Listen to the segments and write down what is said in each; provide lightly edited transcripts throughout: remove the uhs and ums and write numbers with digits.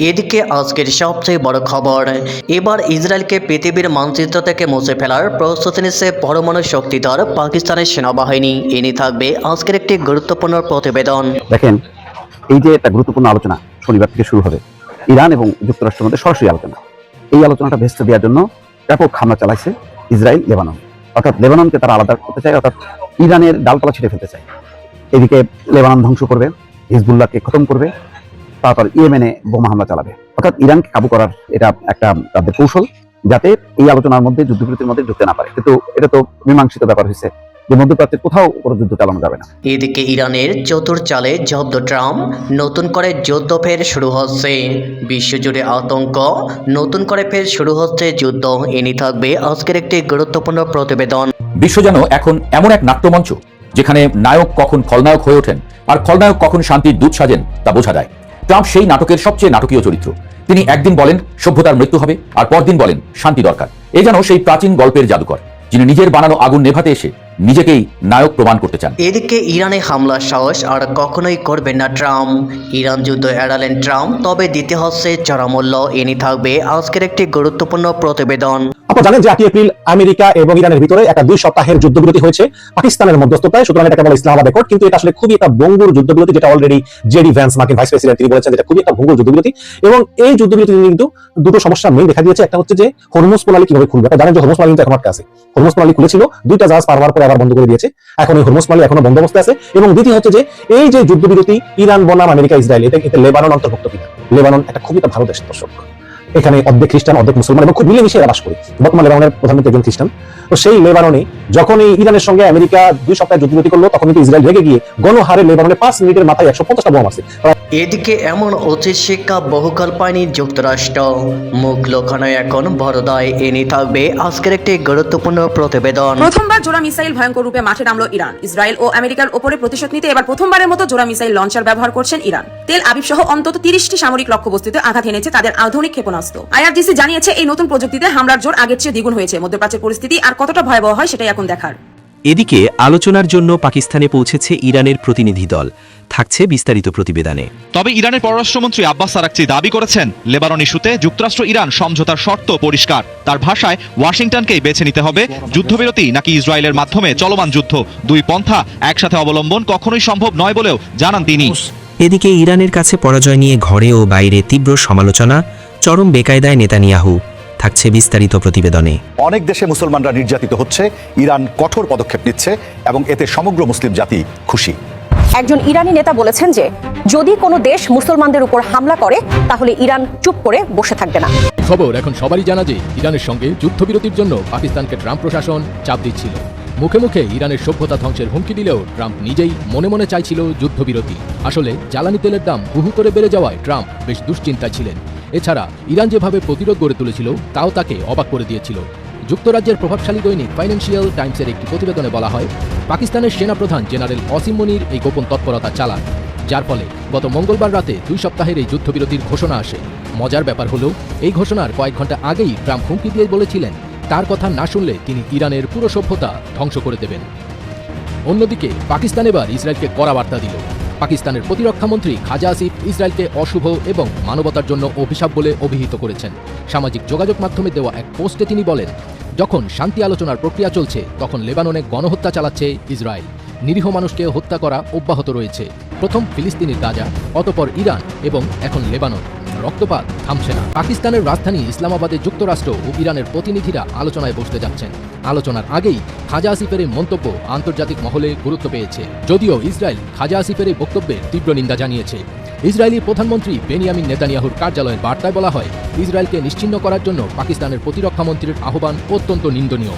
এদিকে আজকের সবচেয়ে বড় খবর, এবার ইসরায়েলকে পৃথিবীর মানচিত্র থেকে মুছে ফেলার প্রস্তুতি নিচ্ছে পরমাণু শক্তিধর পাকিস্তানের সেনাবাহিনী। এ নিয়ে থাকবে আজকের একটি গুরুত্বপূর্ণ প্রতিবেদন। দেখেন, এই যে একটা গুরুত্বপূর্ণ আলোচনা শনিবার থেকে শুরু হবে, ইরান এবং যুক্তরাষ্ট্রের মধ্যে সরাসরি আলোচনা। এই আলোচনাটা ভেস্তে দেওয়ার জন্য ব্যাপক হামলা চালাইছে ইসরায়েল লেবানন, অর্থাৎ লেবাননকে তারা আলাদা করতে চায়, অর্থাৎ ইরানের ডালপালা ছিঁড়ে ফেলতে চায়। এদিকে লেবানন ধ্বংস করবে, হিজবুল্লাহকে খতম করবে, তারপর ইয়েমেনে বোমা হামলা চালাবে, অর্থাৎ ইরানকে কাবু করার এটা একটা তাদের কৌশল, যাতে এই আলোচনার মধ্যে যুদ্ধবিরতির মধ্যে ঢুকতে না পারে। কিন্তু এটা তো মীমাংসিত ব্যাপার হয়েছে যে মধ্যপ্রাচ্যের কোথাও কোনো যুদ্ধ চালানো যাবে না। এদিকে ইরানের চতুর চালে জব্দ ট্রাম্প, নতুন করে যুদ্ধ ফের শুরু হচ্ছে। বিশ্বজুড়ে আতঙ্ক, নতুন করে ফের শুরু হচ্ছে যুদ্ধ। এ নিয়ে থাকবে আজকের একটি গুরুত্বপূর্ণ প্রতিবেদন। বিশ্ব যেন এখন এমন এক নাট্যমঞ্চ, যেখানে নায়ক কখন খলনায়ক হয়ে ওঠেন আর খলনায়ক কখন শান্তির দূত সাজেন তা বোঝা যায়। ট্রাম্প সেই নাটকের সবচেয়ে নাটকীয় চরিত্র। তিনি একদিন বলেন সভ্যতার মৃত্যু হবে, আর পরদিন বলেন শান্তি দরকার। এ যেন সেই প্রাচীন গল্পের জাদুকর, যিনি নিজের বানানো আগুন নেভাতে এসে নিজেকেই নায়ক প্রমাণ করতে চান। এদিকে ইরানে হামলার সাহস আর কখনোই করবেন না ট্রাম্প। ইরান যুদ্ধ এড়ালেন ট্রাম্প, তবে দিতে হচ্ছে চড়া মূল্য। এ নিয়ে থাকবে আজকের একটি গুরুত্বপূর্ণ প্রতিবেদন। আপনারা জানেন যে 8 এপ্রিল আমেরিকা এবং ইরানের ভিতরে একটা 2 সপ্তাহের যুদ্ধবিরতি হয়েছে পাকিস্তানের মধ্যস্থতায়। সুতরাং এটাকে বলা ইসলামাবাদ অ্যাকর্ড, কিন্তু এটা আসলে খুবই একটা ভঙ্গুর যুদ্ধবিরতি, যেটা অলরেডি জেডি ভ্যান্স, মার্কিন ভাইস প্রেসিডেন্ট, তিনি বলেছেন যেটা খুবই একটা ভঙ্গুর যুদ্ধবিরতি। এবং এই যুদ্ধবিরতি কিন্তু দুটো সমস্যা মেইন দেখা দিয়েছে। একটা হচ্ছে যে হরমুজ প্রণালী কিভাবে খুলবে। আপনারা জানেন যে হরমুজ প্রণালী কিন্তু এখন আটকে আছে। হরমুজ প্রণালী খুলেছিল, 2টা জাহাজ পার হওয়ার পরে আবার বন্ধ করে দিয়েছে। এখন এই হরমুজ প্রণালী এখনো বন্ধ অবস্থায় আছে। এবং দ্বিতীয় হচ্ছে যে এই যে যুদ্ধবিরতি ইরান বনাম আমেরিকা ইসরায়েল, এতে লেবানন অন্তর্ভুক্ত কিনা। লেবানন একটা খুবই একটা ভালো দেশ দর্শক, এখানে অর্ধেক খ্রিস্টান অর্ধেক মুসলমান এবং খুব মিলেমিশে এরা বাস করে। বর্তমান লেবাননের প্রধানমন্ত্রী একজন খ্রিস্টান। তো সেই লেবাননে যখন এই ইরানের সঙ্গে আমেরিকা 2 সপ্তাহ যুদ্ধবিরতি করলো, তখন কিন্তু ইসরায়েল রেগে গিয়ে গণহারে লেবাননে 5 মিনিটের মাথায় 150টা বোমা মারছে। এদিকে এমন উচিত শিক্ষা বহুকাল পায়নি যুক্তরাষ্ট্র, মুখ লোকানো এখন বড় দায়। এ নিয়ে থাকবে আজকের একটি গুরুত্বপূর্ণ প্রতিবেদন। প্রথমবার জোড়া মিসাইল ভয়ঙ্কর রূপে মাঠে নামলো ইরান। ইসরায়েল ও আমেরিকার ওপরে প্রতিশোধ নিতে এবার প্রথমবারের মতো জোড়া মিসাইল লঞ্চার ব্যবহার করছেন ইরান। তেল আবিব সহ অন্তত 30টি সামরিক লক্ষ্যবস্তুতে আঘাত এনেছে তাদের আধুনিক ক্ষেপণাস্ত্র। আইআরজিসি জানিয়েছে এই নতুন প্রযুক্তিতে হামলার জোর আগের চেয়ে দ্বিগুণ হয়েছে। মধ্যপ্রাচ্যের পরিস্থিতি আর কতটা ভয়াবহ হয় সেটাই এখন দেখার। এদিকে আলোচনার জন্য পাকিস্তানে পৌঁছেছে ইরানের প্রতিনিধি দল। থাকছে বিস্তারিত প্রতিবেদনে। তবে ইরানের পররাষ্ট্রমন্ত্রী আব্বাস আরাকচি দাবি করেছেন, লেবানন ইস্যুতে যুক্তরাষ্ট্র ইরান সমঝোতার শর্ত পরিষ্কার। তার ভাষায়, ওয়াশিংটনকেই বেছে নিতে হবে যুদ্ধবিরতি নাকি ইসরায়েলের মাধ্যমে চলমান যুদ্ধ। দুই পন্থা একসাথে অবলম্বন কখনোই সম্ভব নয় বলেও জানান তিনি। এদিকে ইরানের কাছে পরাজয় নিয়ে ঘরে ও বাইরে তীব্র সমালোচনা, চরম বেকায়দায় নেতানিয়াহু। থাকছে বিস্তারিত প্রতিবেদনে। অনেক দেশে মুসলমানরা নির্যাতিত হচ্ছে, ইরান কঠোর পদক্ষেপ নিচ্ছে এবং এতে সমগ্র মুসলিম জাতি খুশি। একজন ইরানি নেতা বলেছেন যে যদি কোনো দেশ মুসলমানদের উপর হামলা করে তাহলে ইরান চুপ করে বসে থাকবে না। খবর এখন সবারই জানা যে ইরানের সঙ্গে যুদ্ধবিরতির জন্য পাকিস্তানকে ট্রাম্প প্রশাসন চাপ দিচ্ছিল। মুখে মুখে ইরানের সভ্যতা ধ্বংসের হুমকি দিলেও ট্রাম্প নিজেই মনে মনে চাইছিল যুদ্ধবিরতি। আসলে জ্বালানি তেলের দাম হু হু করে বেড়ে যাওয়ায় ট্রাম্প বেশ দুশ্চিন্তায় ছিলেন। এছাড়া ইরান যেভাবে প্রতিরোধ গড়ে তুলেছিল তাও তাকে অবাক করে দিয়েছিল। যুক্তরাজ্যের প্রভাবশালী দৈনিক ফাইন্যান্সিয়াল টাইমসের একটি প্রতিবেদনে বলা হয়, পাকিস্তানের সেনাপ্রধান জেনারেল অসিম মনির এই গোপন তৎপরতা চালান, যার ফলে গত মঙ্গলবার রাতে 2 সপ্তাহের এই যুদ্ধবিরতির ঘোষণা আসে। মজার ব্যাপার হলো, এই ঘোষণার কয়েক ঘন্টা আগেই ট্রাম্প হুমকি দিয়ে বলেছিলেন তার কথা না শুনলে তিনি ইরানের পুরো সভ্যতা ধ্বংস করে দেবেন। অন্যদিকে পাকিস্তান এবার ইসরায়েলকে কড়া বার্তা দিল। পাকিস্তানের প্রতিরক্ষামন্ত্রী খাজা আসিফ ইসরায়েলকে অশুভ এবং মানবতার জন্য অভিশাপ বলে অভিহিত করেছেন। সামাজিক যোগাযোগ মাধ্যমে দেওয়া এক পোস্টে তিনি বলেন, যখন শান্তি আলোচনার প্রক্রিয়া চলছে তখন লেবাননে গণহত্যা চালাচ্ছে ইসরায়েল। নিরীহ মানুষকে হত্যা করা অব্যাহত রয়েছে। প্রথম ফিলিস্তিনের গাজা, অতঃপর ইরান এবং এখন লেবানন। রক্তপাত থামছে না। পাকিস্তানের রাজধানী ইসলামাবাদে যুক্তরাষ্ট্র ও ইরানের প্রতিনিধিরা আলোচনায় বসতে যাচ্ছেন। আলোচনার আগেই খাজা আসিফের মন্তব্য আন্তর্জাতিক মহলে গুরুত্ব পেয়েছে। যদিও ইসরায়েল খাজা আসিফের বক্তব্যের তীব্র নিন্দা জানিয়েছে। ইসরায়েলি প্রধানমন্ত্রী বেনিয়ামিন নেতানিয়াহুর কার্যালয়ের বার্তায় বলা হয়, ইসরায়েলকে নিশ্চিহ্ন করার জন্য পাকিস্তানের প্রতিরক্ষামন্ত্রীর আহ্বান অত্যন্ত নিন্দনীয়।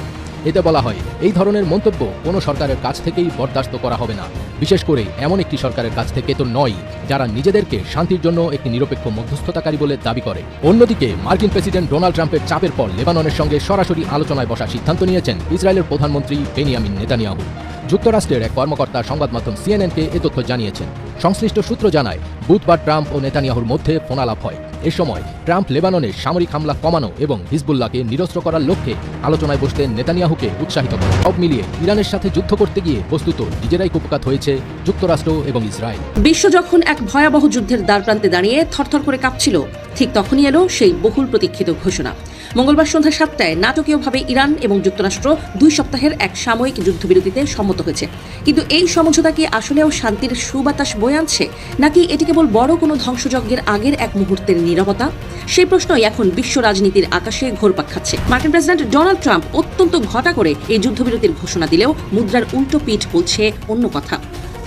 এতে বলা হয়, এই ধরনের মন্তব্য কোনো সরকারের কাছ থেকেই বরদাস্ত করা হবে না, বিশেষ করে এমন একটি সরকারের কাছ থেকে তো নয় যারা নিজেদেরকে শান্তির জন্য একটি নিরপেক্ষ মধ্যস্থতাকারী বলে দাবি করে। অন্যদিকে মার্কিন প্রেসিডেন্ট ডোনাল্ড ট্রাম্পের চাপের পর লেবাননের সঙ্গে সরাসরি আলোচনায় বসার সিদ্ধান্ত নিয়েছেন ইসরায়েলের প্রধানমন্ত্রী বেনিয়ামিন নেতানিয়াহু। যুক্তরাষ্ট্রের এক কর্মকর্তা সংবাদ মাধ্যম সিএনএনকে এ তথ্য জানিয়েছেন। সংশ্লিষ্ট সূত্র জানায়, বুধবার ট্রাম্প ও নেতানিয়াহুর মধ্যে ফোনালাপ হয়। এ সময় ট্রাম্প লেবাননে সামরিক হামলা কমানো এবং হিজবুল্লাহকে নিরস্ত্র করার লক্ষ্যে আলোচনায় বসতে নেতানিয়াহুকে উৎসাহিত করে। সব মিলিয়ে ইরানের সাথে যুদ্ধ করতে গিয়ে বস্তুত নিজেরাই কুপকাত হয়েছে যুক্তরাষ্ট্র এবং ইসরায়েল। বিশ্ব যখন এক ভয়াবহ যুদ্ধের দ্বারপ্রান্তে দাঁড়িয়ে থরথর করে কাঁপছিল, ঠিক তখনই এলো সেই বহুল প্রতীক্ষিত ঘোষণা। মঙ্গলবার সন্ধ্যা 7টায় নাটকীয়ভাবে ইরান এবং যুক্তরাষ্ট্র 2 সপ্তাহের এক সাময়িক যুদ্ধবিরতিতে সম্মত হয়েছে। কিন্তু এই সমঝোতা কি আসলেও শান্তির সুবাতাস বয়ে আনছে, নাকি এটি কেবল বড় কোনো ধ্বংসযজ্ঞের আগের এক মুহূর্তের নীরবতা? সেই প্রশ্নই এখন বিশ্ব রাজনীতির আকাশে ঘোরপাক খাচ্ছে। মার্কিন প্রেসিডেন্ট ডোনাল্ড ট্রাম্প অত্যন্ত ঘটা করে এই যুদ্ধবিরতির ঘোষণা দিলেও মুদ্রার উল্টো পিঠ বলছে অন্য কথা।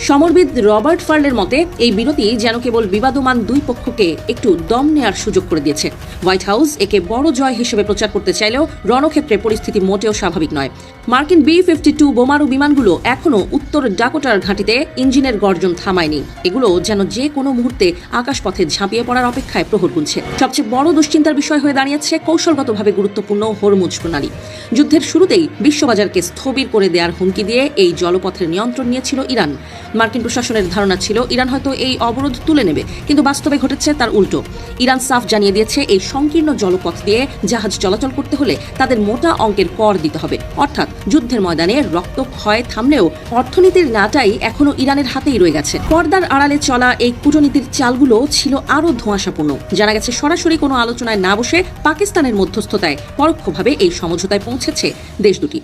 সমরবিদ রবার্ট ফার্লের মতে এই বিরতি যেন কেবল বিবাদমান দুই পক্ষকে একটু দম নেয়ার সুযোগ করে দিয়েছে। হোয়াইট হাউস একে বড় জয় হিসেবে প্রচার করতে চাইলেও রণক্ষেত্রে পরিস্থিতি মোটেও স্বাভাবিক নয়। মার্কিন B-52 বোমারু বিমানগুলো এখনও উত্তর ডাকোটার ঘাঁটিতে ইঞ্জিনের গর্জন থামায়নি। এগুলো যেন যে কোনো মুহূর্তে আকাশপথে ঝাঁপিয়ে পড়ার অপেক্ষায় প্রহর গুনছে। সবচেয়ে বড় দুশ্চিন্তার বিষয় হয়ে দাঁড়িয়েছে কৌশলগতভাবে গুরুত্বপূর্ণ হরমুজ প্রণালী। যুদ্ধের শুরুতেই বিশ্ববাজারকে স্থবির করে দেওয়ার হুমকি দিয়ে এই জলপথের নিয়ন্ত্রণ নিয়েছিল ইরান। মার্কিন প্রশাসনের ধারণা ছিল ইরান হয়তো এই অবরোধ তুলে নেবে, কিন্তু বাস্তবে ঘটেছে তার উল্টো। ইরান সাফ জানিয়ে দিয়েছে এই সংকীর্ণ জলপথ দিয়ে জাহাজ চলাচল করতে হলে তাদের মোটা অঙ্কের কর দিতে হবে। অর্থাৎ যুদ্ধের ময়দানে রক্তক্ষয় থামলেও অর্থনীতির নাটাই এখনো ইরানের হাতেই রয়ে গেছে। পর্দার আড়ালে চলা এই কূটনীতির চালগুলো ছিল আরও ধোঁয়াশাপূর্ণ। জানা গেছে সরাসরি কোনো আলোচনায় না বসে পাকিস্তানের মধ্যস্থতায় পরোক্ষভাবে এই সমঝোতায় পৌঁছেছে দেশ দুটি।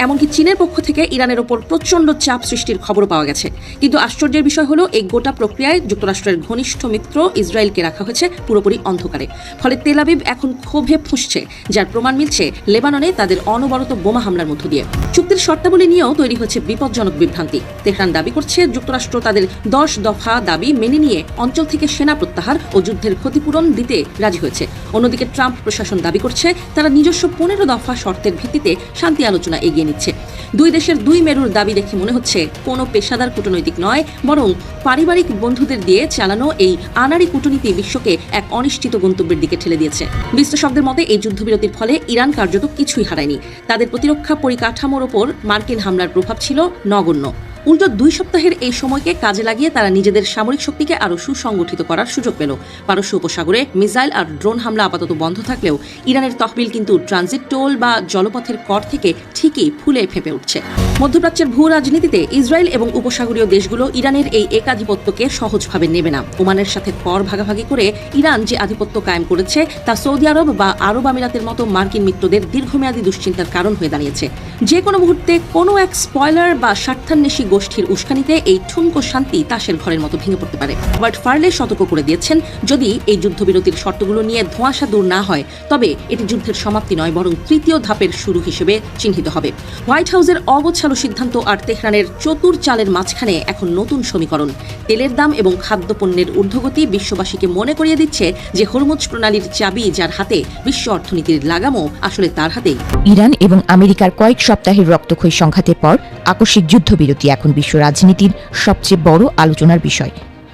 এমনকি চীনের পক্ষ থেকে ইরানের ওপর প্রচণ্ড চাপ সৃষ্টির খবর পাওয়া গেছে। কিন্তু আশ্চর্যের বিষয় হলো এই গোটা প্রক্রিয়ায় যুক্তরাষ্ট্রের ঘনিষ্ঠ মিত্র ইসরায়েলকে রাখা হয়েছে পুরোপুরি অন্ধকারে। ফলে তেল আবিব এখন ক্ষোভে ফুঁসছে, যার প্রমাণ মিলছে লেবাননে তাদের অনবরত বোমা হামলার মধ্য দিয়ে। চুক্তির শর্তাবলী নিয়েও তৈরি হয়েছে বিপজ্জনক বিভ্রান্তি। তেহরান দাবি করছে যুক্তরাষ্ট্র তাদের 10 দফা দাবি মেনে নিয়ে অঞ্চল থেকে সেনা প্রত্যাহার ও যুদ্ধের ক্ষতিপূরণ দিতে রাজি হয়েছে। অন্যদিকে ট্রাম্প প্রশাসন দাবি করছে তারা নিজস্ব 15 দফা শর্তের ভিত্তিতে শান্তি আলোচনা এগিয়ে নিচ্ছে। দুই দেশের দুই মেরুর দাবি দেখে মনে হচ্ছে কোনো পেশাদার কূটনৈতিক নয়, বরং পারিবারিক বন্ধুদের দিয়ে চালানো এই আনাড়ি কূটনীতি বিশ্বকে এক অনিশ্চিত গন্তব্যের দিকে ঠেলে দিয়েছে। বিশ্লেষকদের মতে এই যুদ্ধবিরতির ফলে ইরান কার্যত কিছুই হারায়নি। তাদের প্রতিরক্ষা পরিকাঠামোর ওপর মার্কিন হামলার প্রভাব ছিল নগণ্য। উল্টো 2 সপ্তাহের এই সময়কে কাজে লাগিয়ে তারা নিজেদের সামরিক শক্তিকে আরও সুসংগঠিত করার সুযোগ পেল। পারস্য উপসাগরে মিসাইল আর ড্রোন হামলা আপাতত বন্ধ থাকলেও ইরানের তহবিল কিন্তু ট্রানজিট টোল বা জলপথের কর থেকে ঠিকই ফুলে ফেঁপে উঠছে। মধ্যপ্রাচ্যের ভূ রাজনীতিতে ইসরায়েল এবং উপসাগরীয় দেশগুলো ইরানের এই একাধিপত্যকে সহজভাবে নেবে না। ওমানের সাথে কর ভাগাভাগি করে ইরান যে আধিপত্য কায়েম করেছে তা সৌদি আরব বা আরব আমিরাতের মতো মার্কিন মিত্রদের দীর্ঘমেয়াদী দুশ্চিন্তার কারণ হয়ে দাঁড়িয়েছে। যে কোনো মুহূর্তে কোনো এক স্পয়লার বা স্বার্থান্বেষী গোষ্ঠীর উস্কানিতে এই ঠুনকো শান্তি তাসের ঘরের মতো ভেঙে পড়তে পারে। রবার্ট ফার্লে সতর্ক করে দিয়েছেন, যদি এই যুদ্ধবিরতির শর্তগুলো নিয়ে ধোঁয়াশা দূর না হয়, তবে এটি যুদ্ধের সমাপ্তি নয়, বরং তৃতীয় ধাপের শুরু হিসেবে চিহ্নিত হবে। হোয়াইট হাউসের অগোছালো সিদ্ধান্ত আর তেহরানের চতুর চালের মাঝখানে এখন নতুন সমীকরণ। তেলের দাম এবং খাদ্যপণ্যের ঊর্ধ্বগতি বিশ্ববাসীকে মনে করিয়ে দিচ্ছে যে হরমুজ প্রণালীর চাবি যার হাতে, বিশ্ব অর্থনীতির লাগামও আসলে তার হাতেই। ইরান এবং আমেরিকার কয়েক সপ্তাহের রক্তক্ষয়ী সংঘাতের পর আকস্মিক যুদ্ধবিরতি এখন বিশ্ব রাজনীতির সবচেয়ে বড় আলোচনার বিষয়।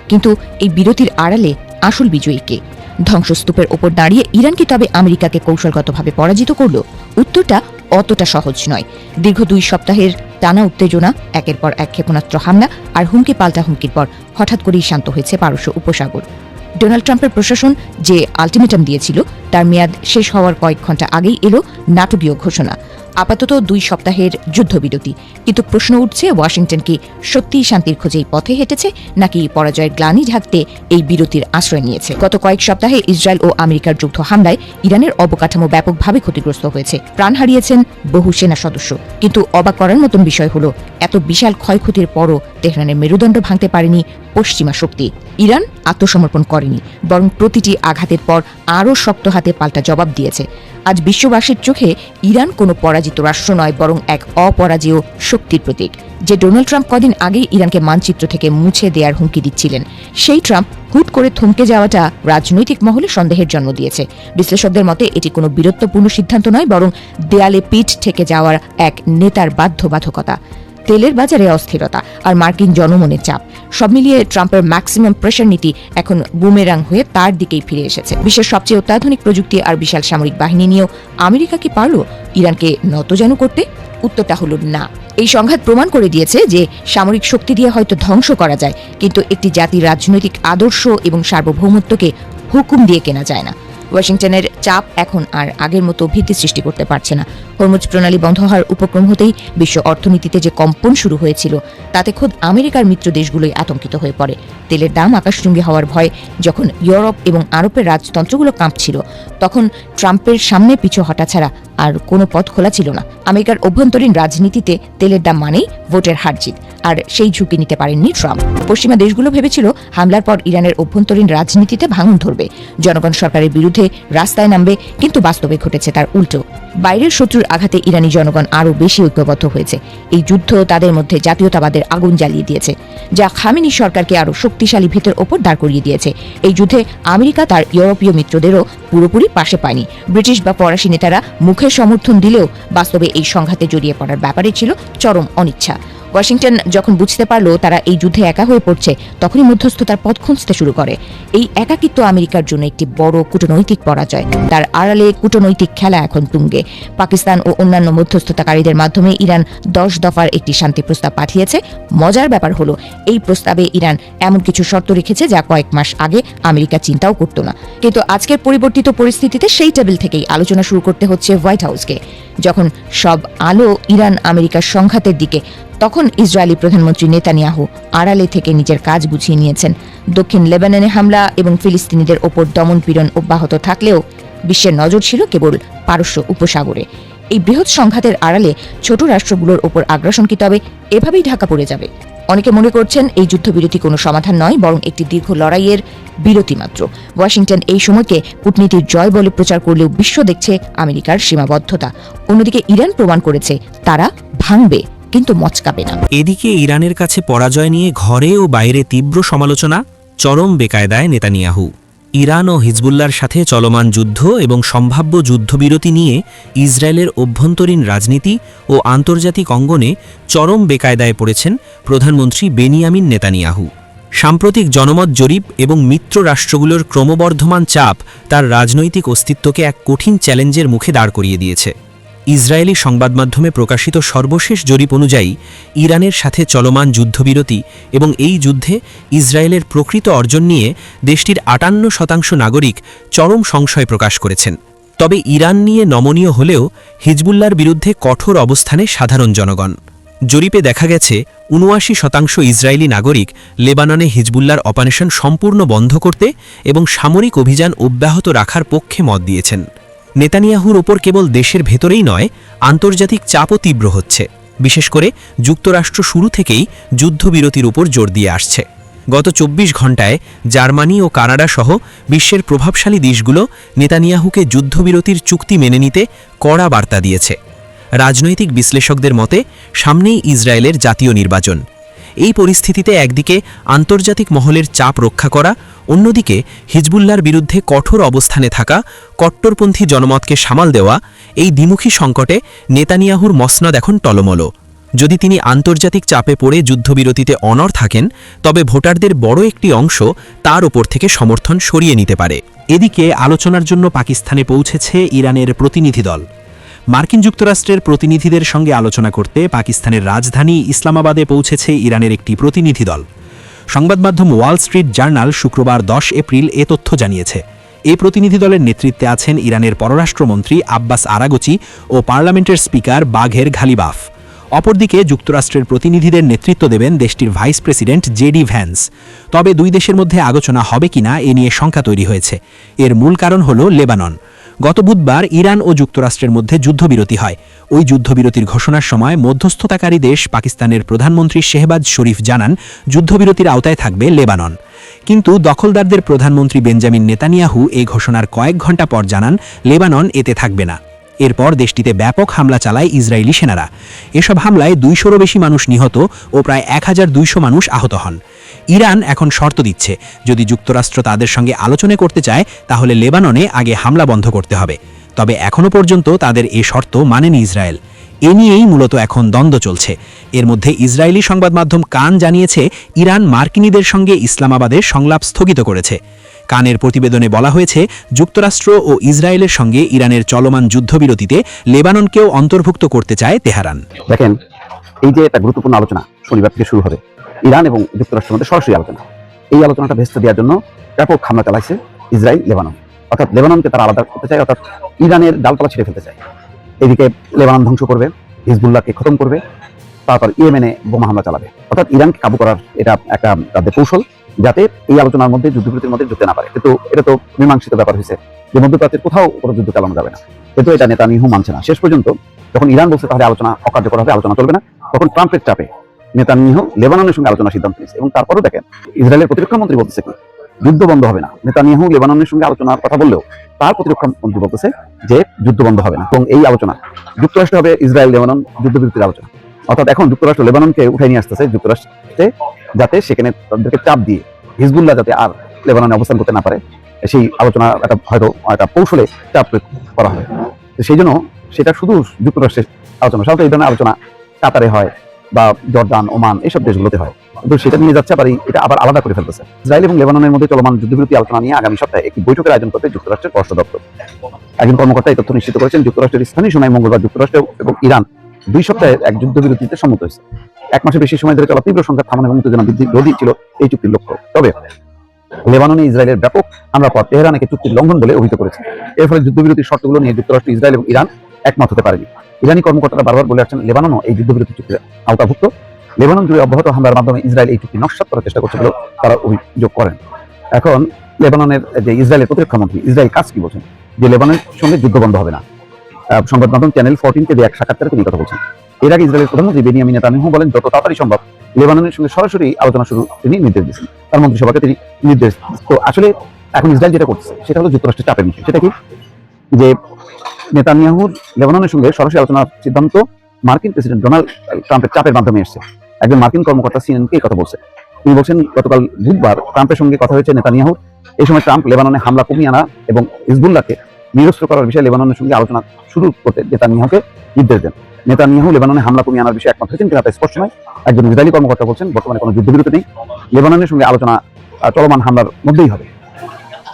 কিন্তু এই বিরতির আড়ালে আসল বিজয়ী কে? ধ্বংসস্তূপের ওপর দাঁড়িয়ে ইরান কি তবে আমেরিকাকে কৌশলগতভাবে পরাজিত করল? উত্তরটা অতটা সহজ নয়। দীর্ঘ 2 সপ্তাহের টানা উত্তেজনা, একের পর এক ক্ষেপণাস্ত্র হামলা আর হুমকি পাল্টা হুমকির পর হঠাৎ করেই শান্ত হয়েছে পারস্য উপসাগর। ডোনাল্ড ট্রাম্পের প্রশাসন যে আলটিমেটাম দিয়েছিল তার মেয়াদ শেষ হওয়ার কয়েক ঘন্টা আগেই এলো নাটকীয় ঘোষণা। আপাতত 2 সপ্তাহের যুদ্ধবিরতি, কিন্তু প্রশ্ন উঠছে ওয়াশিংটন কি সত্যিই শান্তির খোঁজেই পথে হেঁটেছে, নাকি পরাজয়ের গ্লানি ঢাকতে এই বিরতির আশ্রয় নিয়েছে? গত কয়েক সপ্তাহে ইসরায়েল ও আমেরিকার যৌথ হামলায় ইরানের অবকাঠামো ব্যাপকভাবে ক্ষতিগ্রস্ত হয়েছে, প্রাণ হারিয়েছেন বহু সেনা সদস্য। কিন্তু অবাক করার মতন বিষয় হলো, এত বিশাল ক্ষয়ক্ষতির পরও তেহরানের মেরুদণ্ড ভাঙতে পারেনি পশ্চিমা শক্তি। ইরান আত্মসমর্পণ করেনি, বরং প্রতিটি আঘাতের পর আরও শক্ত হাতে পাল্টা জবাব দিয়েছে। আজ বিশ্ববাসীর চোখে ইরান কোনো পরাজিত রাষ্ট্র নয়, বরং এক অপরাজেয় শক্তির প্রতীক। যে ডোনাল্ড ট্রাম্প কদিন আগেই ইরানকে মানচিত্র থেকে মুছে দেওয়ার হুমকি দিচ্ছিলেন, সেই ট্রাম্প হুট করে থমকে যাওয়াটা রাজনৈতিক মহলে সন্দেহের জন্ম দিয়েছে। বিশ্লেষকদের মতে এটি কোনো বীরত্বপূর্ণ সিদ্ধান্ত নয়, বরং দেয়ালে পিঠ ঠেকে যাওয়ার এক নেতার বাধ্যবাধকতা। তেলের বাজারে অস্থিরতা আর মার্কিন জনমনের চাপ সব মিলিয়ে ট্রাম্পের ম্যাক্সিমাম প্রেশার নীতি এখন বুমেরাং হয়ে তার দিকেই ফিরে এসেছে। বিশ্বের সবচেয়ে অত্যাধুনিক প্রযুক্তি আর বিশাল সামরিক বাহিনী নিয়েও আমেরিকা কি পারল ইরানকে নতজানু করতে? উত্তরটা হলো না। এই সংঘাত প্রমাণ করে দিয়েছে যে সামরিক শক্তি দিয়ে হয়তো ধ্বংস করা যায়, কিন্তু একটি জাতির রাজনৈতিক আদর্শ এবং সার্বভৌমত্বকে হুকুম দিয়ে কেনা যায় না। ওয়াশিংটনের চাপ এখন আর আগের মতো ভীতি সৃষ্টি করতে পারছে না। হরমুজ প্রণালী বন্ধ হওয়ার উপক্রম হতেই বিশ্ব অর্থনীতিতে যে কম্পন শুরু হয়েছিল, তাতে খোদ আমেরিকার মিত্র দেশগুলোই আতঙ্কিত হয়ে পড়ে। তেলের দাম আকাশচুম্বী হওয়ার ভয় যখন ইউরোপ এবং আরবের রাজতন্ত্রগুলো কাঁপছিল, তখন ট্রাম্পের সামনে পিছু হটা ছাড়া আর কোনো পথ খোলা ছিল না। আমেরিকার অভ্যন্তরীণ রাজনীতিতে তেলের দাম মানেই ভোটের হারজিত, আর সেই ঝুঁকি নিতে পারেননি ট্রাম্প। পশ্চিমা দেশগুলো ভেবেছিল হামলার পর ইরানের অভ্যন্তরীণ রাজনীতিতে ভাঙন ধরবে, জনগণ সরকারের বিরুদ্ধে রাস্তায় নামবে, কিন্তু বাস্তবে ঘটেছে তার উল্টো। বাইরের শত্রুর আঘাতে ইরানি জনগণ আরও বেশি ঐক্যবদ্ধ হয়েছে। এই যুদ্ধ তাদের মধ্যে জাতীয়তাবাদের আগুন জ্বালিয়ে দিয়েছে, যা খামেনি সরকারকে আরও শক্তিশালী ভিতের ওপর দাঁড় করিয়ে দিয়েছে। এই যুদ্ধে আমেরিকা তার ইউরোপীয় মিত্রদেরও পুরোপুরি পাশে পায়নি। ব্রিটিশ বা ফরাসি নেতারা মুখে সমর্থন দিলেও বাস্তবে এই সংঘাতে জড়িয়ে পড়ার ব্যাপারে ছিল চরম অনিচ্ছা। ওয়াশিংটন যখন বুঝতে পারল তারা এই যুদ্ধে একা হয়ে পড়ছে, তখনই মধ্যস্থতার পথ খুঁজতে শুরু করে। এই একাকিত্ব আমেরিকার জন্য একটি বড় কূটনৈতিক পরাজয়। তার আড়ালে কূটনৈতিক খেলা এখন তুঙ্গে। পাকিস্তান ও অন্যান্য মধ্যস্থতাকারীদের মাধ্যমে ইরান 10 দফার একটি শান্তি প্রস্তাব পাঠিয়েছে। মজার ব্যাপার হলো, এই প্রস্তাবে ইরান এমন কিছু শর্ত রেখেছে যা কয়েক মাস আগে আমেরিকা চিন্তাও করত না। কিন্তু আজকের পরিবর্তিত পরিস্থিতিতে সেই টেবিল থেকেই আলোচনা শুরু করতে হচ্ছে হোয়াইট হাউসকে। যখন সব আলো ইরান আমেরিকার সংঘাতের দিকে, তখন ইসরায়েলি প্রধানমন্ত্রী নেতানিয়াহু আড়ালে থেকে নিজের কাজ বুঝিয়ে নিয়েছেন। দক্ষিণ লেবাননে হামলা এবং ফিলিস্তিনিদের ওপর দমনপীড়ন অব্যাহত থাকলেও বিশ্বের নজর ছিল কেবল পারস্য উপসাগরে। এই বৃহৎ সংঘাতের আড়ালে ছোট রাষ্ট্রগুলোর ওপর আগ্রাসন কি তবে এভাবেই ঢাকা পড়ে যাবে? অনেকে মনে করছেন এই যুদ্ধবিরতি কোনো সমাধান নয়, বরং একটি দীর্ঘ লড়াইয়ের বিরতি মাত্র। ওয়াশিংটন এই সময়কে কূটনীতির জয় বলে প্রচার করলেও বিশ্ব দেখছে আমেরিকার সীমাবদ্ধতা। অন্যদিকে ইরান প্রমাণ করেছে তারা ভাঙবে, কিন্তু মচকাবে না। এদিকে ইরানের কাছে পরাজয় নিয়ে ঘরে ও বাইরে তীব্র সমালোচনা, চরম বেকায়দায় নেতানিয়াহু। ইরান ও হিজবুল্লার সাথে চলমান যুদ্ধ এবং সম্ভাব্য যুদ্ধবিরতি নিয়ে ইসরায়েলের অভ্যন্তরীণ রাজনীতি ও আন্তর্জাতিক অঙ্গনে চরম বেকায়দায় পড়েছেন প্রধানমন্ত্রী বেনিয়ামিন নেতানিয়াহু। সাম্প্রতিক জনমত জরিপ এবং মিত্র রাষ্ট্রগুলোর ক্রমবর্ধমান চাপ তার রাজনৈতিক অস্তিত্বকে এক কঠিন চ্যালেঞ্জের মুখে দাঁড় করিয়ে দিয়েছে। ইসরায়েলি সংবাদমাধ্যমে প্রকাশিত সর্বশেষ জরিপ অনুযায়ী ইরানের সাথে চলমান যুদ্ধবিরতি এবং এই যুদ্ধে ইসরায়েলের প্রকৃত অর্জন নিয়ে দেশটির 58% নাগরিক চরম সংশয় প্রকাশ করেছেন। তবে ইরান নিয়ে নমনীয় হলেও হিজবুল্লার বিরুদ্ধে কঠোর অবস্থানে সাধারণ জনগণ। জরিপে দেখা গেছে 79% ইসরায়েলি নাগরিক লেবাননে হিজবুল্লার অপারেশন সম্পূর্ণ বন্ধ করতে এবং সামরিক অভিযান অব্যাহত রাখার পক্ষে মত দিয়েছেন। নেতানিয়াহুর ওপর কেবল দেশের ভেতরেই নয়, আন্তর্জাতিক চাপও তীব্র হচ্ছে। বিশেষ করে যুক্তরাষ্ট্র শুরু থেকেই যুদ্ধবিরতির উপর জোর দিয়ে আসছে। গত 24 ঘণ্টায় জার্মানি ও কানাডা সহ বিশ্বের প্রভাবশালী দেশগুলো নেতানিয়াহুকে যুদ্ধবিরতির চুক্তি মেনে নিতে কড়া বার্তা দিয়েছে। রাজনৈতিক বিশ্লেষকদের মতে সামনেই ইসরায়েলের জাতীয় নির্বাচন। এই পরিস্থিতিতে একদিকে আন্তর্জাতিক মহলের চাপ রক্ষা করা, অন্যদিকে হিজবুল্লার বিরুদ্ধে কঠোর অবস্থানে থাকা কট্টরপন্থী জনমতকে সামাল দেওয়া, এই দ্বিমুখী সংকটে নেতানিয়াহুর মসনদ এখন টলমল। যদি তিনি আন্তর্জাতিক চাপে পড়ে যুদ্ধবিরতিতে অনড় থাকেন, তবে ভোটারদের বড় একটি অংশ তার ওপর থেকে সমর্থন সরিয়ে নিতে পারে। এদিকে আলোচনার জন্য পাকিস্তানে পৌঁছেছে ইরানের প্রতিনিধি দল। মার্কিন যুক্তরাষ্ট্রের প্রতিনিধিদের সঙ্গে আলোচনা করতে পাকিস্তানের রাজধানী ইসলামাবাদে পৌঁছেছে ইরানের একটি প্রতিনিধি দল। সংবাদ মাধ্যম ওয়াল স্ট্রিট জার্নাল শুক্রবার 10 এপ্রিল এ তথ্য জানিয়েছে। এই প্রতিনিধি দলের নেতৃত্বে আছেন ইরানের পররাষ্ট্রমন্ত্রী আব্বাস আরাগচি ও পার্লামেন্টের স্পিকার বাঘের ঘালিবাফ। অপরদিকে যুক্তরাষ্ট্রের প্রতিনিধিদের নেতৃত্ব দেবেন দেশটির ভাইস প্রেসিডেন্ট জেডি ভ্যান্স। তবে দুই দেশের মধ্যে আলোচনা হবে কিনা এ নিয়ে শঙ্কা তৈরি হয়েছে। এর মূল কারণ হল লেবানন। গত বুধবার ইরান ও যুক্তরাষ্ট্রের মধ্যে যুদ্ধবিরতি হয়। ওই যুদ্ধবিরতির ঘোষণার সময় মধ্যস্থতাকারী দেশ পাকিস্তানের প্রধানমন্ত্রী শেহবাজ শরীফ জানান যুদ্ধবিরতির আওতায় থাকবে লেবানন। কিন্তু দখলদারদের প্রধানমন্ত্রী বেঞ্জামিন নেতানিয়াহু এই ঘোষণার কয়েক ঘণ্টা পর জানান লেবানন এতে থাকবে না। এরপর দেশটিতে ব্যাপক হামলা চালায় ইসরায়েলি সেনারা। এসব হামলায় 200-রও বেশি মানুষ নিহত ও প্রায় 1200 মানুষ আহত হন। ইরান এখন শর্ত দিচ্ছে, যদি যুক্তরাষ্ট্র তাদের সঙ্গে আলোচনা করতে চায় তাহলে লেবাননে আগে হামলা বন্ধ করতে হবে। তবে এখনও পর্যন্ত তাদের এ শর্ত মানেনি ইসরায়েল। এ নিয়েই মূলত এখন দ্বন্দ্ব চলছে। এর মধ্যে ইসরায়েলি সংবাদ মাধ্যম কান জানিয়েছে ইরান মার্কিনীদের সঙ্গে ইসলামাবাদে সংলাপ স্থগিত করেছে। কানের প্রতিবেদনে বলা হয়েছে, যুক্তরাষ্ট্র ও ইসরায়েলের সঙ্গে ইরানের চলমান যুদ্ধবিরতিতে লেবাননকেও অন্তর্ভুক্ত করতে চায় তেহরান। দেখেন, এই যে একটা গুরুত্বপূর্ণ আলোচনা শনিবার থেকে শুরু হবে, ইরান এবং যুক্তরাষ্ট্রের মধ্যে সরাসরি আলোচনা। এই আলোচনাটা ভেস্তে দেওয়ার জন্য ব্যাপক হামলা চালাইছে ইসরায়েল লেবানন। অর্থাৎ লেবাননকে তারা আলাদা করতে চায়, অর্থাৎ ইরানের ডালপালা ছিঁড়ে ফেলতে চায়। এদিকে লেবানন ধ্বংস করবে, হিজবুল্লাহকে খতম করবে, তারপর ইয়েমেনে বোমা হামলা চালাবে। অর্থাৎ ইরানকে কাবু করার এটা একটা তাদের কৌশল, যাতে এই আলোচনার মধ্যে যুদ্ধবিরতির মধ্যে ঢুকতে না পারে। কিন্তু এটা তো মীমাংসিত ব্যাপার হয়েছে যে মধ্যপ্রাচ্যের কোথাও কোনো যুদ্ধ চালানো যাবে না, কিন্তু এটা নেতানিয়াহু মানছে না। শেষ পর্যন্ত যখন ইরান বলছে তাহলে আলোচনা অকার্যকর হবে, আলোচনা চলবে না, তখন ট্রাম্পের চাপে নেতানিয়াহু লেবাননের সঙ্গে আলোচনার সিদ্ধান্ত নিয়েছে। এবং তারপরও দেখেন, ইসরায়েলের প্রতিরক্ষা মন্ত্রী বলতেছে কি যুদ্ধ বন্ধ হবে না। নেতানিয়াহু লেবাননের সঙ্গে আলোচনার কথা বললেও তার প্রতিরক্ষা মন্ত্রী বলতেছে যে যুদ্ধ বন্ধ হবে না। এবং এই আলোচনা যুক্তরাষ্ট্র হবে ইসরায়েল লেবানন যুদ্ধবিরতির আলোচনা। অর্থাৎ এখন যুক্তরাষ্ট্র লেবাননকে উঠাই নিয়ে আসতেছে যুক্তরাষ্ট্রে, যাতে সেখানে তাদেরকে চাপ দিয়ে হিজবুল্লাহ যাতে আর লেবাননে অবস্থান করতে না পারে, সেই আলোচনা একটা হয়তো একটা কৌশলে চাপ প্রয়োগ করা হবে। তো সেই জন্য সেটা শুধু যুক্তরাষ্ট্রের আলোচনা, সাধারণত এই ধরনের আলোচনা কাতারে হয় বা জর্দান, ওমান এইসব দেশগুলোতে হয়, কিন্তু সেটা নিয়ে যাচ্ছে আবার এটা আবার আলাদা করে ফেলতেছে। ইসরায়েল এবং লেবাননের মধ্যে চলমান যুদ্ধবিরতি আলোচনা নিয়ে আগামী সপ্তাহে একটি বৈঠকের আয়োজন করতে যুক্তরাষ্ট্রের পররাষ্ট্র দপ্তর। একজন কর্মকর্তা এই তথ্য নিশ্চিত করেছেন। যুক্তরাষ্ট্রের স্থানীয় সময় মঙ্গলবার যুক্তরাষ্ট্র এবং ইরান 2 সপ্তাহের এক যুদ্ধবিরতিতে সম্মত হয়েছে। 1 মাসের বেশি সময় ধরে চলা তীব্র সংঘাত থামানো এবং উত্তেজনা বৃদ্ধি রোধই ছিল এই চুক্তির লক্ষ্য। তবে লেবাননে ইসরায়েলের ব্যাপক হামলার পর তেহরান একে চুক্তির লঙ্ঘন বলে অভিহিত করেছে। এর ফলে যুদ্ধবিরতির শর্তগুলো নিয়ে যুক্তরাষ্ট্র, ইসরায়েল এবং ইরান একমত হতে পারেনি। ইরানি কর্মকর্তারা বারবার বলে আসছেন লেবাননও এই যুদ্ধবিরতি চুক্তির আওতাভুক্ত। লেবানন জুড়ে অব্যাহত হামলার মাধ্যমে ইসরায়েল এই চুক্তি নস্যাৎ করার চেষ্টা করছে বলে তারা অভিযোগ করেন। এখন লেবাননের যে ইসরায়েলের প্রতিরক্ষা মন্ত্রী ইসরায়েল কাজ কি বলছেন যে লেবাননের সঙ্গে যুদ্ধ বন্ধ হবে না। সংবাদ মাধ্যম চ্যানেল 14-কে দিয়ে এক সাক্ষাৎকারে তিনি কথা বলছেন। এর আগে ইসরায়েলের প্রধানমন্ত্রী বেনিয়ামিন নেতানিয়াহু বলেন যত তাড়াতাড়ি সম্ভব লেবাননের সঙ্গে সরাসরি আলোচনা শুরু তিনি নির্দেশ দিয়েছেন। তার মন্ত্রিসভাকে তিনি নির্দেশ। তো আসলে এখন ইসরায়েল যেটা করছে সেটা হলো যুক্তরাষ্ট্রের চাপের মুখে। সেটা কি যে নেতানিয়াহুর লেবাননের সঙ্গে সরাসরি আলোচনার সিদ্ধান্ত মার্কিন প্রেসিডেন্ট ডোনাল্ড ট্রাম্পের চাপের মাধ্যমে এসেছে। একজন মার্কিন কর্মকর্তা সিএনএনকে এই কথা বলছে। তিনি বলছেন গতকাল বুধবার ট্রাম্পের সঙ্গে কথা হয়েছে নেতানিয়াহুর। এই সময় ট্রাম্প লেবাননে হামলা কমিয়ে আনা এবং হিজবুল্লাহকে নিরস্ত্র করার বিষয়ে লেবাননের সঙ্গে আলোচনা শুরু করতে নেতানিয়াহুকে নির্দেশ দেন। নেতানিয়াহু লেবাননে হামলা কমিয়ে আনার বিষয়ে একমত হয়েছেন কিনা তা স্পষ্ট নয়। একজন ইসরায়েলি কর্মকর্তা বলছেন বর্তমানে কোনো যুদ্ধবিরতি নেই, লেবাননের সঙ্গে আলোচনা চলমান হামলার মধ্যেই হবে।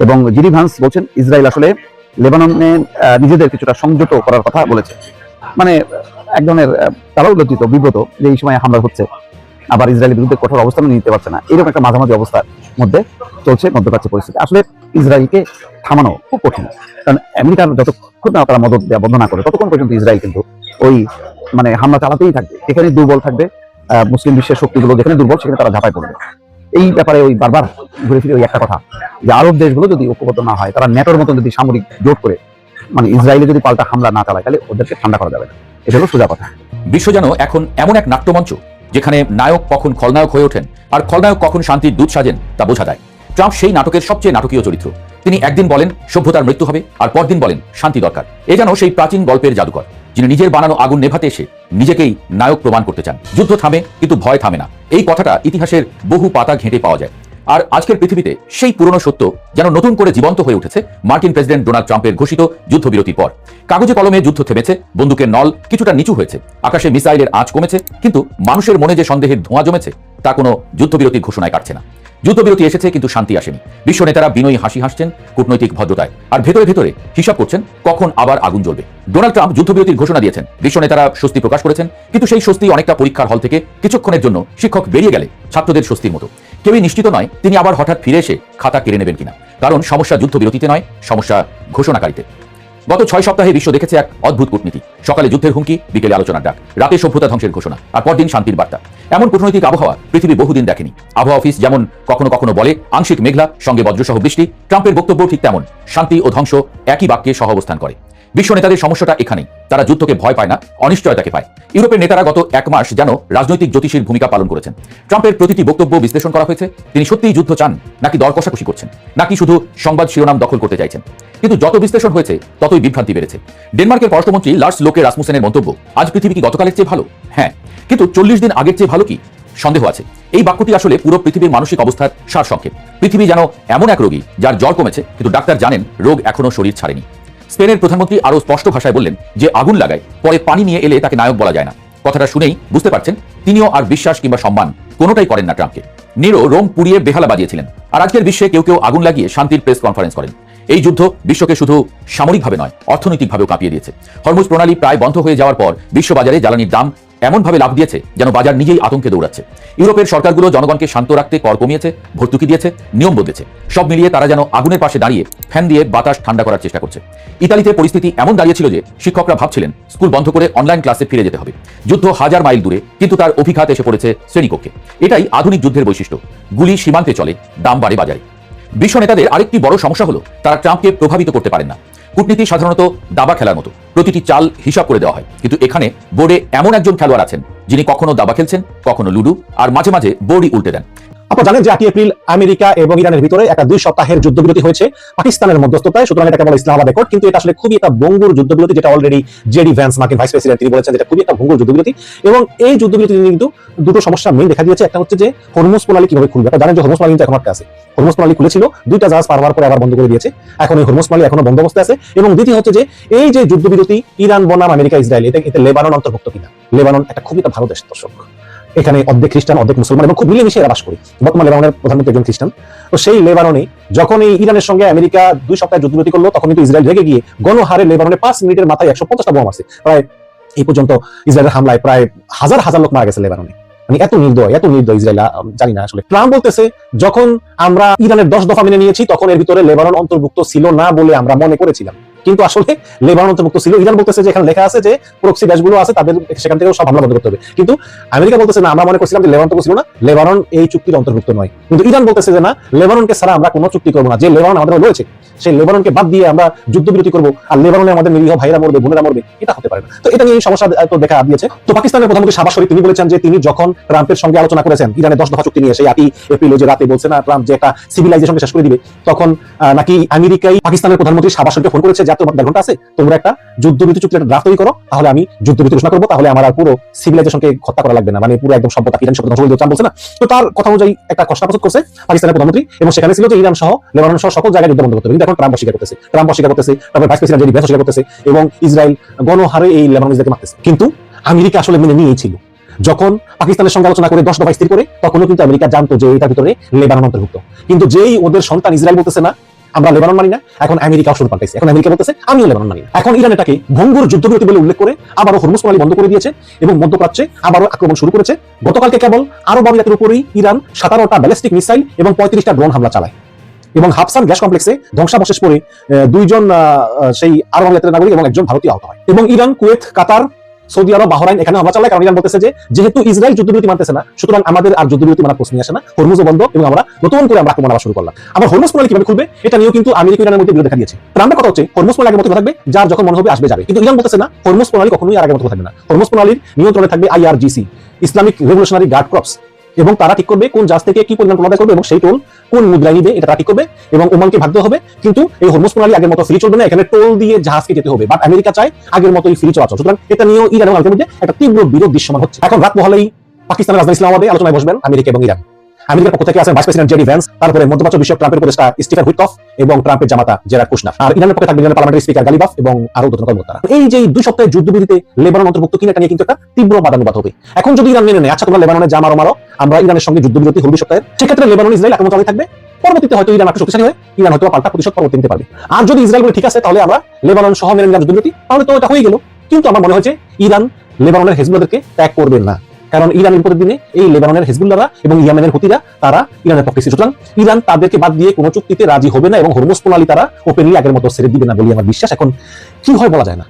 এবং জিডি ভান্স বলছেন ইসরায়েল আসলে লেবাননে নিজেদের কিছুটা সংযত করার কথা বলেছে। মানে এক ধরনের তারাও লজ্জিত, বিব্রত যে এই সময় হামলা হচ্ছে, আবার ইসরায়েলের বিরুদ্ধে কঠোর অবস্থান নিতে পারছে না। এরকম একটা মাঝামাঝি অবস্থার মধ্যে চলছে মধ্যপ্রাচ্যের পরিস্থিতি। আসলে ইসরায়েলকে থামানো খুব কঠিন, কারণ আমেরিকার যতক্ষণ না তারা মদত দেওয়া বন্ধ না করে ততক্ষণ পর্যন্ত ইসরায়েল কিন্তু ওই মানে হামলা চালাতেই থাকবে। যেখানে দুর্বল থাকবে মুসলিম বিশ্বের শক্তিগুলো, যেখানে দুর্বল সেখানে তারা ঝাঁপায় পড়বে। এই ব্যাপারে ওই বারবার ঘুরে ফিরে ওই একটা কথা যে আরব দেশগুলো যদি ঐক্যবদ্ধ না হয়, তারা ন্যাটোর মতন যদি সামরিক জোট করে মানে ইসরায়েলে যদি পাল্টা হামলা না চালায়, তাহলে ওদেরকে ঠান্ডা করা যাবে না। এটা হলো সোজা কথা। বিশ্ব যেন এখন এমন এক নাট্যমঞ্চ যেখানে নায়ক কখন খলনায়ক হয়ে ওঠেন আর খলনায়ক কখন শান্তির দূত সাজেন তা বোঝা যায়। ট্রাম্প সেই নাটকের সবচেয়ে নাটকীয় চরিত্র। তিনি একদিন বলেন সভ্যতার মৃত্যু হবে আর পরদিন বলেন শান্তি দরকার। এ যেন সেই প্রাচীন গল্পের জাদুকর যিনি নিজের বানানো আগুন নেভাতে এসে নিজেকেই নায়ক প্রমাণ করতে চান। যুদ্ধ থামে কিন্তু ভয় থামে না, এই কথাটা ইতিহাসের বহু পাতা ঘেঁটে পাওয়া যায়। আর আজকের পৃথিবীতে সেই পুরনো সত্য যেন নতুন করে জীবন্ত হয়ে উঠেছে মার্কিন প্রেসিডেন্ট ডোনাল্ড ট্রাম্পের ঘোষিত যুদ্ধবিরতির পর। কাগজে কলমে যুদ্ধ থেমেছে, বন্দুকের নল কিছুটা নিচু হয়েছে, আকাশে মিসাইলের আঁচ কমেছে, কিন্তু মানুষের মনে যে সন্দেহের ধোঁয়া জমেছে তা কোনো যুদ্ধবিরতির ঘোষণায় কাটছে না। যুদ্ধবিরতি এসেছে কিন্তু শান্তি আসেনি। বিশ্ব নেতারা বিনয়ী হাসি হাসছেন কূটনৈতিক ভদ্রতায়, আর ভেতরে ভেতরে হিসাব করছেন কখন আবার আগুন জ্বলবে। ডোনাল্ড ট্রাম্প যুদ্ধবিরতির ঘোষণা দিয়েছেন, বিশ্ব নেতারা স্বস্তি প্রকাশ করেছেন, কিন্তু সেই স্বস্তি অনেকটা পরীক্ষার হল থেকে কিছুক্ষণের জন্য শিক্ষক বেরিয়ে গেলে ছাত্রদের স্বস্তির মতো। কেউই নিশ্চিত নয় তিনি আবার হঠাৎ ফিরে এসে খাতা কেড়ে নেবেন কিনা, কারণ সমস্যা যুদ্ধবিরতিতে নয়, সমস্যা ঘোষণাকারীতে। গত 6 সপ্তাহে বিশ্ব দেখেছে এক অদ্ভুত কূটনীতি। সকালে যুদ্ধের হুমকি, বিকেলে আলোচনার ডাক, রাতে সভ্যতা ধ্বংসের ঘোষণা, আর পরদিন শান্তির বার্তা। এমন কূটনৈতিক আবহাওয়া পৃথিবী বহুদিন দেখেনি। আবহাওয়া অফিস যেমন কখনো কখনো বলে আংশিক মেঘলা সঙ্গে বজ্রসহ বৃষ্টি, ট্রাম্পের বক্তব্য ঠিক তেমন, শান্তি ও ধ্বংস একই বাক্যে সহ অবস্থান করে। বিশ্ব নেতাদের সমস্যাটা এখানেই, তারা যুদ্ধকে ভয় পায় না, অনিশ্চয়তাকে পায়। ইউরোপের নেতারা গত 1 মাস যেন রাজনৈতিক জ্যোতিষীর ভূমিকা পালন করেছেন। ট্রাম্পের প্রতিটি বক্তব্য বিশ্লেষণ করা হয়েছে, তিনি সত্যিই যুদ্ধ চান নাকি দর কষাকষি করছেন, নাকি শুধু সংবাদ শিরোনাম দখল করতে চাইছেন। কিন্তু যত বিশ্লেষণ হয়েছে ততই বিভ্রান্তি বেড়েছে। ডেনমার্কের পররাষ্ট্রমন্ত্রী লার্স লোকে রাসমুসেনের মন্তব্য, আজ পৃথিবী কি গতকালের চেয়ে ভালো? হ্যাঁ, কিন্তু 40 দিন আগের চেয়ে ভালো কি? সন্দেহ আছে। এই বাক্যটি আসলে পুরো পৃথিবীর মানসিক অবস্থার সারসংক্ষেপ। পৃথিবী যেন এমন এক রোগী যার জ্বর কমেছে, কিন্তু ডাক্তার জানেন রোগ এখনো শরীর ছাড়েনি। স্পেনের প্রধানমন্ত্রী আরও স্পষ্ট ভাষায় বললেন যে আগুন লাগায়, পরে পানি নিয়ে এলে তাকে নায়ক বলা যায় না। কথাটা শুনেই বুঝতে পারছেন তিনিও আর বিশ্বাস কিংবা সম্মান কোনোটাই করেন না ট্রাম্পকে। নিরো রোম পুড়িয়ে বেহালা বাজিয়েছিলেন, আর আজকের বিশ্বে কেউ কেউ আগুন লাগিয়ে শান্তির প্রেস কনফারেন্স করেন। এই যুদ্ধ বিশ্বকে শুধু সামরিকভাবে নয়, অর্থনৈতিকভাবেও কাঁপিয়ে দিয়েছে। হরমুজ প্রণালী প্রায় বন্ধ হয়ে যাওয়ার পর বিশ্ববাজারে জ্বালানির দাম এমনভাবে লাভ দিয়েছে যেন বাজার নিজেই আতঙ্কে দৌড়াচ্ছে। ইউরোপের সরকারগুলো জনগণকে শান্ত রাখতে কর কমিয়েছে, ভর্তুকি দিয়েছে, নিয়ম বদলেছে। সব মিলিয়ে তারা যেন আগুনের পাশে দাঁড়িয়ে ফ্যান দিয়ে বাতাস ঠান্ডা করার চেষ্টা করছে। ইতালিতে পরিস্থিতি এমন দাঁড়িয়েছিল যে শিক্ষকরা ভাবছিলেন স্কুল বন্ধ করে অনলাইন ক্লাসে ফিরে যেতে হবে। যুদ্ধ হাজার মাইল দূরে, কিন্তু তার অভিঘাত এসে পড়েছে শ্রেণীকক্ষে। এটাই আধুনিক যুদ্ধের বৈশিষ্ট্য। গুলি সীমান্তে চলে, দাম বাড়ে বাজারে। বিশ্ব নেতাদের আরেকটি বড় সমস্যা হলো তারা ট্রাম্পকে প্রভাবিত করতে পারেন না। কূটনীতি সাধারণত দাবা খেলার মতো, প্রতিটি চাল হিসাব করে দেওয়া হয়, কিন্তু এখানে বোর্ডে এমন একজন খেলোয়াড় আছেন যিনি কখনো দাবা খেলছেন, কখনো লুডু, আর মাঝে মাঝে বোর্ডই উল্টে দেন। আপনারা জানেন যে 8 এপ্রিল আমেরিকা এবং ইরানের ভিতরে একটা 2 সপ্তাহের যুদ্ধবিরতি হয়েছে পাকিস্তানের মধ্যস্থতায়। সুতরাং এটাকে বলা ইসলামাবাদ অ্যাকর্ড, কিন্তু এটা আসলে খুবই একটা ভঙ্গুর যুদ্ধবিরতি, যেটা অলরেডি জেডি ভ্যান্স মার্কিন ভাইস প্রেসিডেন্ট তিনি বলেছেন যেটা খুবই একটা ভঙ্গুর যুদ্ধবিরতি। এবং এই যুদ্ধবিরতি কিন্তু দুটো সমস্যা মেইন দেখা দিয়েছে। একটা হচ্ছে যে হরমুজ প্রণালী কিভাবে খুলবে। আপনারা জানেন যে হরমুজ প্রণালী কিন্তু এখন আটকে আছে। হরমুজ প্রণালী খুলেছিল, 2টা জাহাজ পার হওয়ার পরে আবার বন্ধ করে দিয়েছে। এখন এই হরমুজ প্রণালী এখনো বন্ধ অবস্থায় আছে। এবং দ্বিতীয় হচ্ছে যে এই যে যুদ্ধবিরতি ইরান বনাম আমেরিকা ইসরায়েল, এতে লেবানন অন্তর্ভুক্ত কিনা। লেবানন একটা খুবই একটা ভালো দেশ দর্শক, এখানে অর্ধেক খ্রিস্টান অর্ধেক মুসলমান এবং খুব মিলেমিশে এরা বাস করি। বর্তমানে লেবাননের প্রধানমন্ত্রী একজন খ্রিস্টান। তো সেই লেবাননে যখন এই ইরানের সঙ্গে আমেরিকা 2 সপ্তাহের যুদ্ধবিরতি করলো, তখন কিন্তু ইসরায়েল রেগে গিয়ে গণহারে লেবাননে 5 মিনিটের মাথায় 150টা বোমা আছে। প্রায় এই পর্যন্ত ইসরায়েলের হামলায় প্রায় হাজার হাজার লোক মারা গেছে লেবাননে। মানে এত নির্দয় ইসরায়েল, জানি না আসলে। ট্রাম্প বলতেছে যখন আমরা ইরানের 10 দফা মেনে নিয়েছি তখন এর ভিতরে লেবানন অন্তর্ভুক্ত ছিল না বলে আমরা মনে করেছিলাম, কিন্তু আসলে লেবানন অন্তর্ভুক্ত ছিল। ইরান বলতেছে যে এখানে লেখা আছে যে প্রক্সি দেশগুলো আছে তাদের সেখান থেকেও সব হামলা বন্ধ করতে হবে, কিন্তু আমেরিকা বলতেছে না, আমরা মনে করছিলাম যে লেবানন তো ছিল না, লেবানন এই চুক্তির অন্তর্ভুক্ত নয়। কিন্তু ইরান বলতেছে যে না, লেবাননকে ছাড়া আমরা কোনো চুক্তি করবো না। যে লেবানন আমাদের রয়েছে সেই লেবাননকে বাদ দিয়ে আমরা যুদ্ধবিরতি করবো আর লেবাননে আমাদের নিরীহ ভাইরা মরবে, বোনেরা মরবে, এটা হতে পারে না। তো এটা নিয়ে এই সমস্যা তো দেখা দিয়েছে। তো পাকিস্তানের প্রধানমন্ত্রী শাহবাজ শরীফ তিনি বলেছেন যে তিনি যখন ট্রাম্পের সঙ্গে আলোচনা করেছেন ইরানের 10 দফা চুক্তি নিয়ে, সেই 8 এপ্রিল যে রাতে বলছে না ট্রাম্প যে একটা সিভিলাইজেশনকে শেষ করে দিবে, তখন নাকি আমেরিকাই পাকিস্তানের প্রধানমন্ত্রী শাহবাজ শরীফকে ফোন করেছে যে তোমার 1.5 ঘন্টা আছে, তোমরা একটা যুদ্ধবিরতি চুক্তির একটা ড্রাফট তৈরি করো, তাহলে আমি যুদ্ধবিরতি ঘোষণা করবো, তাহলে আমার আর পুরো সিভিলাইজেশনকে হত্যা করা লাগবে না, মানে পুরো একদম সভ্যতা ইরান সভ্যতা ধ্বংস করে দিতে ট্রাম্প বলছে না। তো তার কথা অনুযায়ী একটা খসড়া প্রস্তুত করছে পাকিস্তানের প্রধানমন্ত্রী, এবং সেখানে ছিল যে ইরান সহ লেবানন সহ সকল জায়গায় যুদ্ধ বন্ধ করতে হবে। কিন্তু এখন ট্রাম্প অস্বীকার করতেছে, তারপর ভাইস প্রেসিডেন্ট জেডি ভ্যান্স অস্বীকার করতেছে, এবং ইসরায়েল গণহারে এই লেবাননিদেরকে মারতেছে। কিন্তু আমেরিকা আসলে মেনে নিয়েছিল। যখন পাকিস্তানের সঙ্গে আলোচনা করে 10 দফা স্থির করে, তখনও কিন্তু আমেরিকা জানতো যে এটার ভিতরে লেবানন অন্তর্ভুক্ত। কিন্তু যেই ওদের সন্তান ইসরায়েল বলতেছে না আমরা লেবানন মানি না, এখন আমেরিকাও শুরু পাল্টাইছে। এখন আমেরিকা বলতেছে আমিও লেবানন মানি না। এখন ইরান এটাকে ভঙ্গুর যুদ্ধবিরতি বলে উল্লেখ করে আবারও হরমুজ প্রণালী বন্ধ করে দিয়েছে এবং মধ্যপ্রাচ্যে আবারও আক্রমণ শুরু করেছে। গতকালকে কেবল আরব আমিরাতের উপরেই ইরান 17টা ব্যালিস্টিক মিসাইল এবং 35টা ড্রোন হামলা চালায়, এবং হাফসান গ্যাস কমপ্লেক্সে ধ্বংসাবশেষ পড়ে 2 জন সেই আরব আমিরাতের নাগরিক এবং 1 জন ভারতীয় আহত হয়। এবং ইরান, কুয়েত, কাতার, সৌদি আরব, বাহরাইন এখানে হামলা চালায়, কারণ ইরান বলতেছে যে যেহেতু ইসরায়েল যুদ্ধবিরতি মানতেছে না, সুতরাং আমাদের আর যুদ্ধবিরতি মানার প্রশ্নই আসে না, হরমুজও বন্ধ এবং আমরা নতুন করে আক্রমণ আবার শুরু করলাম। আবার হরমুজ প্রণালী কিভাবে খুলবে এটা নিয়েও কিন্তু আমেরিকা ইরানের মধ্যে বিরোধ দেখা দিয়েছে। ট্রাম্পের কথা হচ্ছে হরমুজ প্রণালী আগের মতো থাকবে, যার যখন মনে হবে আসবে যাবে, কিন্তু ইরান বলতেছে না, হরমুজ প্রণালী কখনোই আর আগের মতো থাকবে না। হরমুজ প্রণালীর নিয়ন্ত্রণে থাকবে IRGC, Islamic Revolutionary Guard Corps, এবং তারা ঠিক করবে কোন জাহাজ থেকে কি পরিমাণ টোল আদায় করবে এবং সেই টোল কোন মুদ্রায় নিবে, এটা তারা ঠিক করবে, এবং ওমানকে ভাগতে হবে। কিন্তু এই হরমুজ প্রণালী আগের মতো ফ্রি চলবে না, এখানে টোল দিয়ে জাহাজকে যেতে হবে। বাট আমেরিকা চায় আগের মতোই ফ্রি চলাচল। সুতরাং এটা নিয়েও ইরান এবং আমেরিকার মধ্যে একটা তীব্র বিরোধ দৃশ্যমান হচ্ছে। এখন রাত মহলেই পাকিস্তানের রাজধানী ইসলামাবাদে আলোচনায় বসবেন আমেরিকা এবং ইরান। আমেরিকার পক্ষ থেকে আছেন ভাইস প্রেসিডেন্ট জেডি ভ্যান্স, তারপরে মধ্যপ্রাচ্য বিষয়ক ট্রাম্পের উপদেষ্টা স্টিফেন হুইটকফ এবং ট্রাম্পের জামাতা জেরাড কুশনার, আর ইরানের পক্ষে থাকবেন ইরানের পার্লামেন্টারি স্পিকার গালিবাফ এবং আরো দুজন কর্মকর্তারা। এই যে 2 সপ্তাহের যুদ্ধবিরতিতে লেবানন অন্তর্ভুক্ত কিনা এটা নিয়ে কিন্তু একটা তীব্র বাদানুবাদ হবে। এখন যদি ইরান মেনে নেয় আচ্ছা তোমরা লেবাননে যা মারো, আমরা ইরানের সঙ্গে যুদ্ধবিরতি হল 2 সপ্তাহের, সেক্ষেত্রে লেবানন ইসরায়েল আক্রমণ চালাতে থাকবে। পরবর্তীতে হয়তো ইরান একটু শক্তিশালী হয়, ইরান হয়তো পাল্টা প্রতিশোধ পরবর্তী নিতে পারবে। আর যদি ইসরায়েল বলে ঠিক আছে তাহলে আমরা লেবানন সহ মেনে নিলাম যুদ্ধবিরতি, তাহলে তো এটা হয়ে গেল। কিন্তু আমার মনে হয়েছে ইরান লেবাননের হেজবুল্লাহদেরকে ত্যাগ করবে না, কারণ ইরানের বিপদের দিনে এই লেবাননের হেজবুল্লাহরা এবং ইয়েমেনের হুতিরা তারা ইরানের পক্ষে ছিল। সুতরাং ইরান তাদেরকে বাদ দিয়ে কোনো চুক্তিতে রাজি হবে না এবং হরমুজ প্রণালী তারা ওপেনলি আগের মতো ছেড়ে দিবে না বলে আমার বিশ্বাস। এখন কি হয় বলা যায় না।